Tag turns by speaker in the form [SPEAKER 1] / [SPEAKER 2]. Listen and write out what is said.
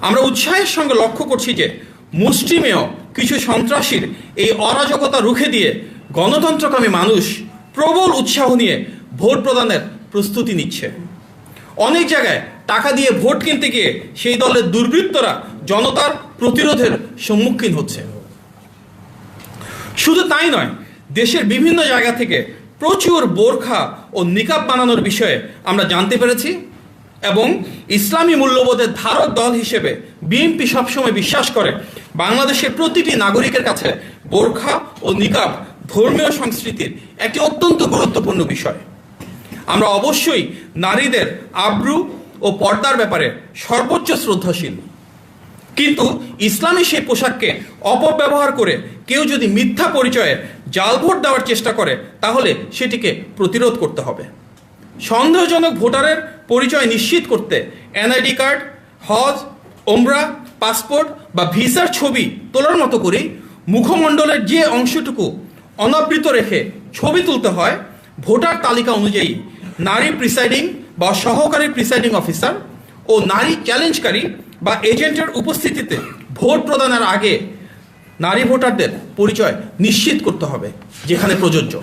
[SPEAKER 1] আমরা উৎসাহের সঙ্গে লক্ষ্য করছি যে মুষ্টিমেয় কিছু সন্ত্রাসীর এই অরাজকতা রুখে দিয়ে গণতন্ত্রকামী মানুষ প্রবল উৎসাহ নিয়ে ভোট প্রদানের প্রস্তুতি নিচ্ছে। অনেক জায়গায় টাকা দিয়ে ভোট কিনতে গিয়ে সেই দলের দুর্বৃত্তরা জনতার প্রতিরোধের সম্মুখীন হচ্ছে। শুধু তাই নয়, দেশের বিভিন্ন জায়গা থেকে প্রচুর বোরখা ও নিকাব বানানোর বিষয়ে আমরা জানতে পেরেছি এবং ইসলামী মূল্যবোধের ধারক দল হিসেবে বিএনপি সবসময় বিশ্বাস করে বাংলাদেশের প্রতিটি নাগরিকের কাছে বোরখা ও নিকাব ধর্মীয় সংস্কৃতির একটি অত্যন্ত গুরুত্বপূর্ণ বিষয়। আমরা অবশ্যই নারীদের আব্রু ও পর্দার ব্যাপারে সর্বোচ্চ শ্রদ্ধাশীল, কিন্তু ইসলামী সেই পোশাককে অপব্যবহার করে কেউ যদি মিথ্যা পরিচয়ে জাল ভোট দেওয়ার চেষ্টা করে তাহলে সেটিকে প্রতিরোধ করতে হবে। সন্দেহজনক ভোটারের পরিচয় নিশ্চিত করতে এনআইডি কার্ড, হজ, ওমরা, পাসপোর্ট বা ভিসার ছবি তোলার মতো করেই মুখমণ্ডলের যে অংশটুকু অনাবৃত রেখে ছবি তুলতে হয়, ভোটার তালিকা অনুযায়ী নারী প্রিসাইডিং বা সহকারী প্রিসাইডিং অফিসার ও নারী চ্যালেঞ্জকারী বা এজেন্টের উপস্থিতিতে ভোট প্রদানের আগে নারী ভোটারদের পরিচয় নিশ্চিত করতে হবে যেখানে প্রযোজ্য।